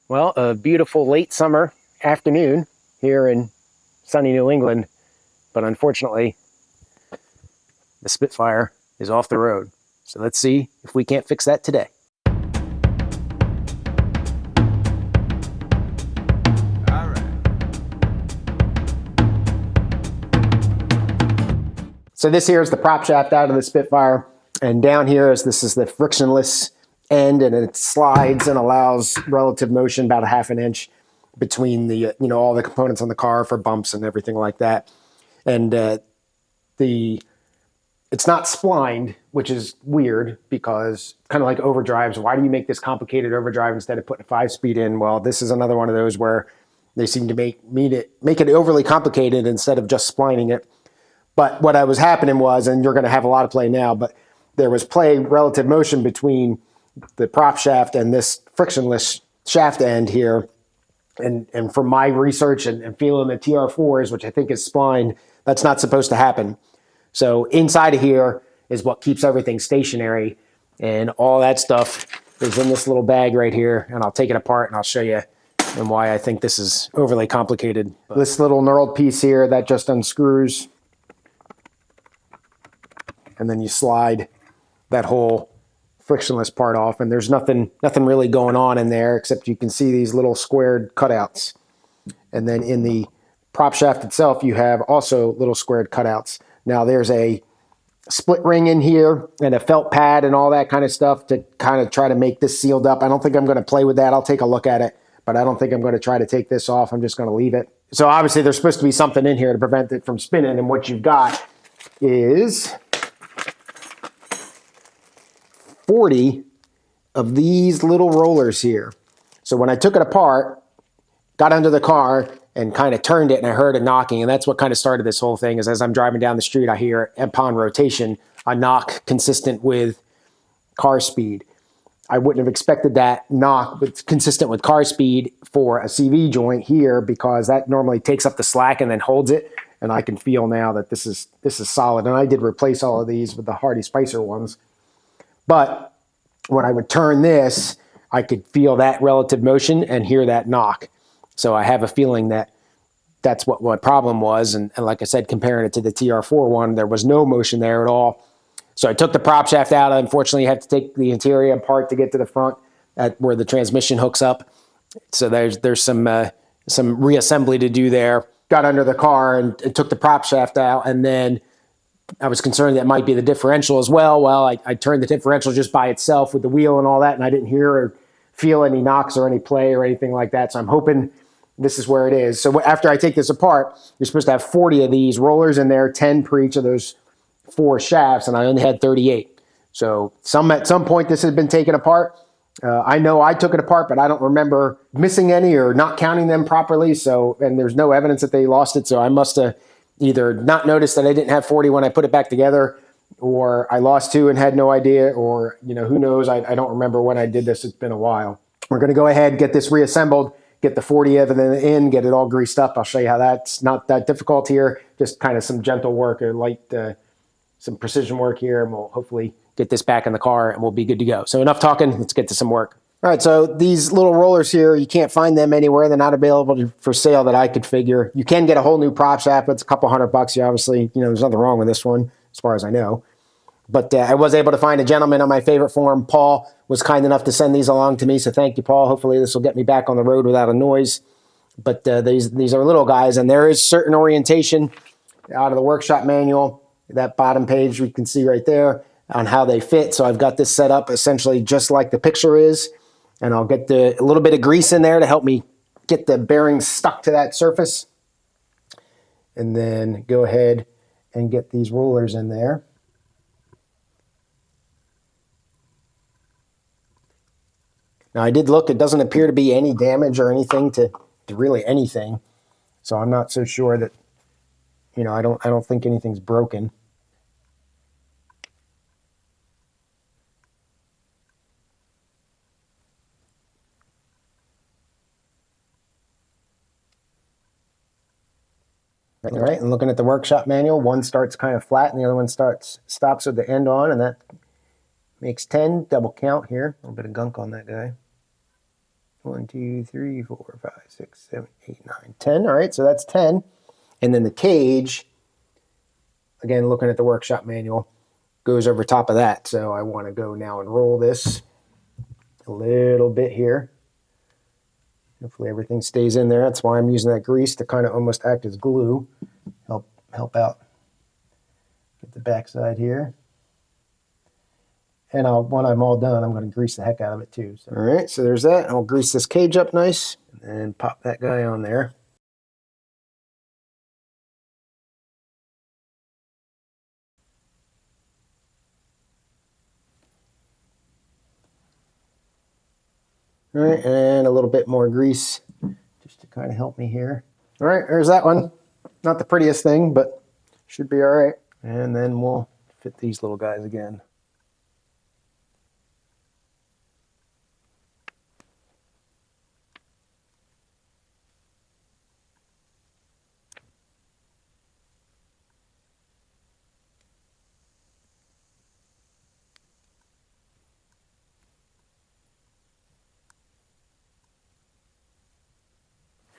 Well, a beautiful late summer afternoon here in sunny New England, but unfortunately, the Spitfire is off the road. So let's see if we can't fix that today. All right. So this here is the prop shaft out of the Spitfire, and down here is this is the frictionless end, and it slides and allows relative motion about a half an inch between the all the components on the car for bumps and everything like that. And it's not splined, which is weird because kind of like overdrives. Why do you make this complicated overdrive instead of putting a 5-speed in? Well, this is another one of those where they seem to make it overly complicated instead of just splining it. But what was happening was, and you're going to have a lot of play now, but there was play relative motion between the prop shaft and this frictionless shaft end here. And from my research and feeling the TR4s, which I think is splined, that's not supposed to happen. So inside of here is what keeps everything stationary, and all that stuff is in this little bag right here, and I'll take it apart and I'll show you and why I think this is overly complicated. This little knurled piece here, that just unscrews, and then you slide that whole frictionless part off, and there's nothing really going on in there except you can see these little squared cutouts. And then in the prop shaft itself, you have also little squared cutouts. Now there's a split ring in here and a felt pad and all that kind of stuff to kind of try to make this sealed up. I don't think I'm going to play with that. I'll take a look at it, but I don't think I'm going to try to take this off. I'm just going to leave it. So obviously there's supposed to be something in here to prevent it from spinning, and what you've got is 40 of these little rollers here. So when I took it apart, got under the car and kind of turned it, and I heard a knocking, and that's what kind of started this whole thing. Is as I'm driving down the street, I hear upon rotation a knock consistent with car speed. I wouldn't have expected that knock, but consistent with car speed for a CV joint here, because that normally takes up the slack and then holds it. And I can feel now that this is solid. And I did replace all of these with the Hardy Spicer ones. But when I would turn this, I could feel that relative motion and hear that knock. So I have a feeling that that's what problem was. And like I said, comparing it to the TR4 one, there was no motion there at all. So I took the prop shaft out. Unfortunately, you have to take the interior apart to get to the front at where the transmission hooks up. So there's some reassembly to do there. Got under the car and took the prop shaft out, and then I was concerned that might be the differential as well. Well, I turned the differential just by itself with the wheel and all that, and I didn't hear or feel any knocks or any play or anything like that. So I'm hoping this is where it is. So after I take this apart, you're supposed to have 40 of these rollers in there, 10 per each of those 4 shafts, and I only had 38. So at some point this has been taken apart. I know I took it apart, but I don't remember missing any or not counting them properly. So, and there's no evidence that they lost it. So I must have either not noticed that I didn't have 40 when I put it back together, or I lost 2 and had no idea, or, who knows? I don't remember when I did this. It's been a while. We're going to go ahead, get this reassembled, get the 40 of them in, get it all greased up. I'll show you how that's not that difficult here. Just kind of some gentle work, or light, some precision work here, and we'll hopefully get this back in the car and we'll be good to go. So enough talking, let's get to some work. All right, so these little rollers here, you can't find them anywhere. They're not available for sale that I could figure. You can get a whole new prop shaft, but it's a couple $100. You obviously, there's nothing wrong with this one as far as I know. But I was able to find a gentleman on my favorite forum. Paul was kind enough to send these along to me, so thank you, Paul. Hopefully this will get me back on the road without a noise. But these are little guys, and there is certain orientation out of the workshop manual. That bottom page we can see right there on how they fit. So I've got this set up essentially just like the picture is, and I'll get a little bit of grease in there to help me get the bearings stuck to that surface. And then go ahead and get these rollers in there. Now I did look, it doesn't appear to be any damage or anything to really anything. So I'm not so sure that, I don't think anything's broken. All right, and looking at the workshop manual, one starts kind of flat and the other one stops with the end on, and that makes 10, double count here. A little bit of gunk on that guy. 1, 2, 3, 4, 5, 6, 7, 8, 9, 10. All right, so that's 10. And then the cage, again, looking at the workshop manual, goes over top of that. So I want to go now and roll this a little bit here. Hopefully everything stays in there. That's why I'm using that grease to kind of almost act as glue. Help out. Get the backside here. And when I'm all done, I'm going to grease the heck out of it too. So, all right, so there's that. I'll grease this cage up nice and pop that guy on there. All right, and a little bit more grease just to kind of help me here. All right, there's that one. Not the prettiest thing, but should be all right. And then we'll fit these little guys again.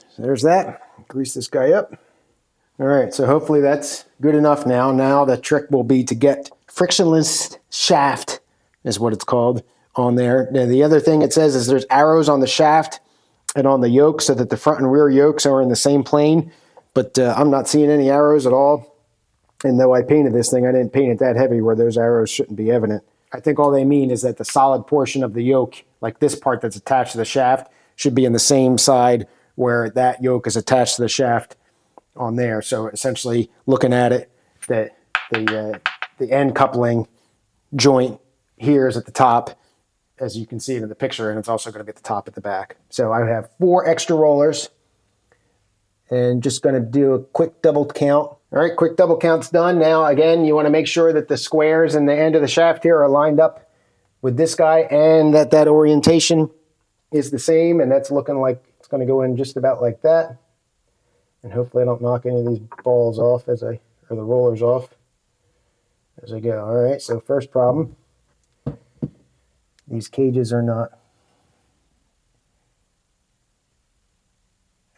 So there's that. Grease this guy up. All right, so hopefully that's good enough now. Now the trick will be to get frictionless shaft, is what it's called, on there. Now the other thing it says is there's arrows on the shaft and on the yoke so that the front and rear yokes are in the same plane, but I'm not seeing any arrows at all. And though I painted this thing, I didn't paint it that heavy where those arrows shouldn't be evident. I think all they mean is that the solid portion of the yoke, like this part that's attached to the shaft, should be in the same side where that yoke is attached to the shaft on there. So essentially looking at it, that the end coupling joint here is at the top, as you can see it in the picture, and it's also going to be at the top at the back. So I have 4 extra rollers and just going to do a quick double count. All right, quick double count's done. Now, again, you want to make sure that the squares and the end of the shaft here are lined up with this guy and that orientation is the same, and that's looking like it's going to go in just about like that. And hopefully I don't knock any of these balls off or the rollers off as I go. All right, so first problem, these cages are not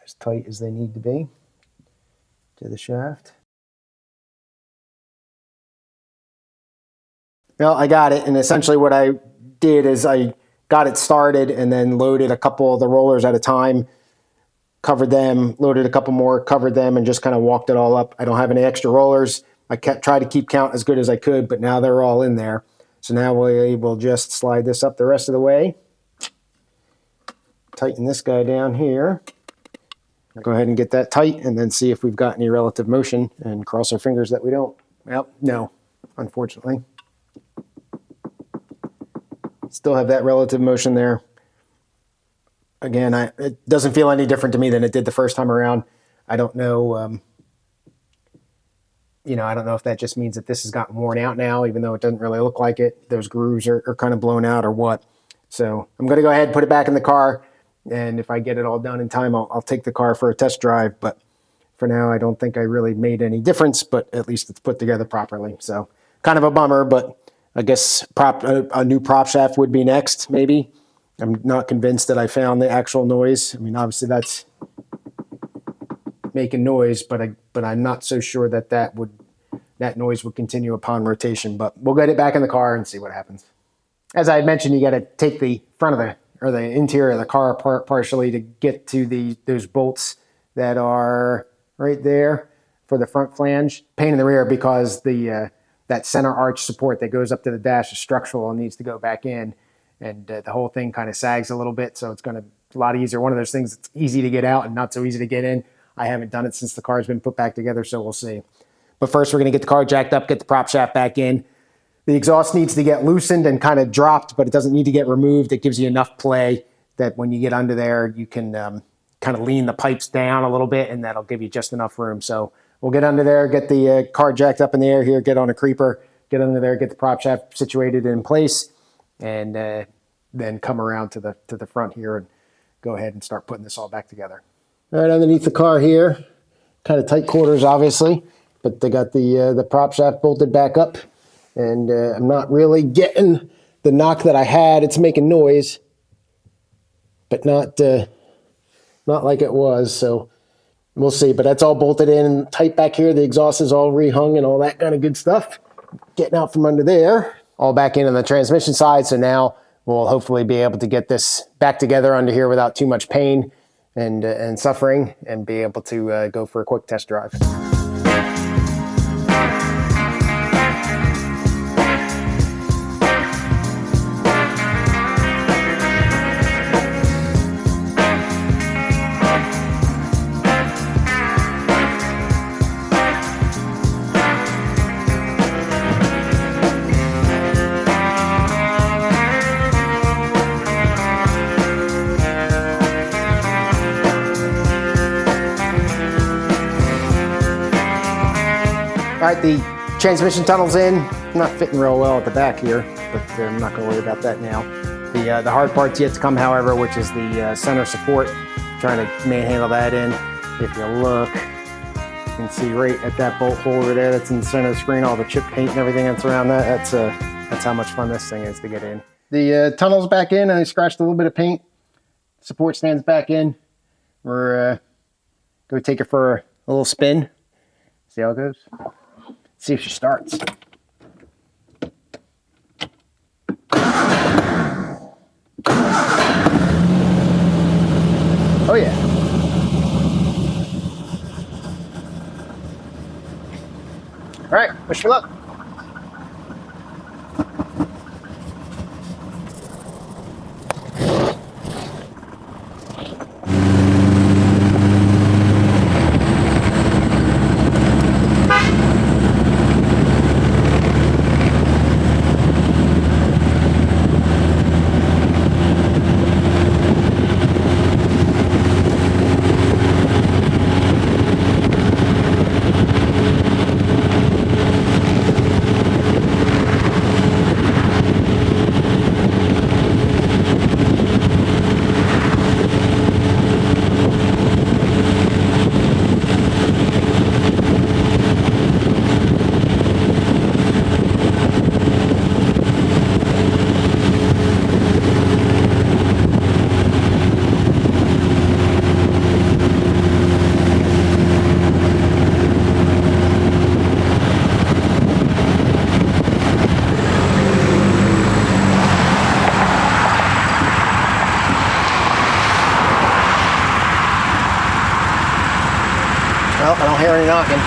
as tight as they need to be to the shaft. Well, I got it, and essentially what I did is I got it started and then loaded a couple of the rollers at a time, covered them, loaded a couple more, covered them, and just kind of walked it all up. I don't have any extra rollers. I tried to keep count as good as I could, but now they're all in there. So now we will just slide this up the rest of the way. Tighten this guy down here. Go ahead and get that tight and then see if we've got any relative motion and cross our fingers that we don't. Well, no, unfortunately. Still have that relative motion there. Again, it doesn't feel any different to me than it did the first time around. I don't know, I don't know if that just means that this has gotten worn out now, even though it doesn't really look like it. Those grooves are kind of blown out or what. So I'm going to go ahead and put it back in the car. And if I get it all done in time, I'll take the car for a test drive. But for now, I don't think I really made any difference, but at least it's put together properly. So kind of a bummer, but I guess a new prop shaft would be next, maybe. I'm not convinced that I found the actual noise. I mean, obviously that's making noise, but I'm not so sure that noise would continue upon rotation. But we'll get it back in the car and see what happens. As I had mentioned, you got to take the front of the interior of the car apart partially to get to those bolts that are right there for the front flange. Pain in the rear because that center arch support that goes up to the dash is structural and needs to go back in. And the whole thing kind of sags a little bit, so it's going to be a lot easier. One of those things that's easy to get out and not so easy to get in. I haven't done it since the car's been put back together, so we'll see. But first, we're going to get the car jacked up, get the prop shaft back in. The exhaust needs to get loosened and kind of dropped, but it doesn't need to get removed. It gives you enough play that when you get under there, you can kind of lean the pipes down a little bit, and that'll give you just enough room. So we'll get under there, get the car jacked up in the air here, get on a creeper, get under there, get the prop shaft situated in place, and then come around to the front here and go ahead and start putting this all back together. All right, underneath the car here, kind of tight quarters, obviously, but they got the prop shaft bolted back up, and I'm not really getting the knock that I had. It's making noise. but not like it was. So we'll see. But that's all bolted in and tight back here. The exhaust is all rehung and all that kind of good stuff. Getting out from under there, all back in on the transmission side. So now we'll hopefully be able to get this back together under here without too much pain and suffering, and be able to go for a quick test drive. All right, the transmission tunnel's in. Not fitting real well at the back here, but I'm not going to worry about that now. The hard part's yet to come, however, which is the center support. Trying to manhandle that in. If you look, you can see right at that bolt hole over there that's in the center of the screen, all the chip paint and everything that's around that. That's how much fun this thing is to get in. The tunnel's back in, and I scratched a little bit of paint. Support stands back in. We're going to take it for a little spin. See how it goes. See if she starts. Oh yeah. All right, wish me luck. Well, I don't hear any knocking.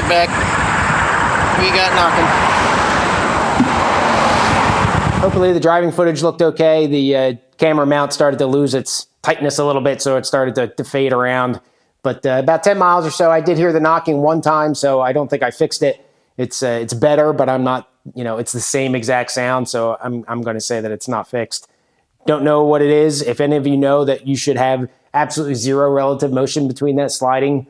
it back. We got knocking. Hopefully the driving footage looked okay. The camera mount started to lose its tightness a little bit, so it started to fade around. But about 10 miles or so, I did hear the knocking one time, so I don't think I fixed it. It's better, but I'm not, it's the same exact sound, so I'm going to say that it's not fixed. Don't know what it is. If any of you know that you should have absolutely zero relative motion between that sliding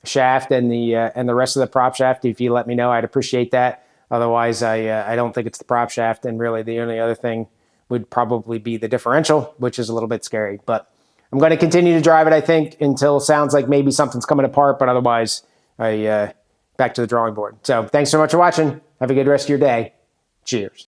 shaft and the rest of the prop shaft, if you let me know, I'd appreciate that. Otherwise, I don't think it's the prop shaft, and really the only other thing would probably be the differential, which is a little bit scary. But I'm going to continue to drive it, I think, until it sounds like maybe something's coming apart, but otherwise, back to the drawing board. So thanks so much for watching. Have a good rest of your day. Cheers.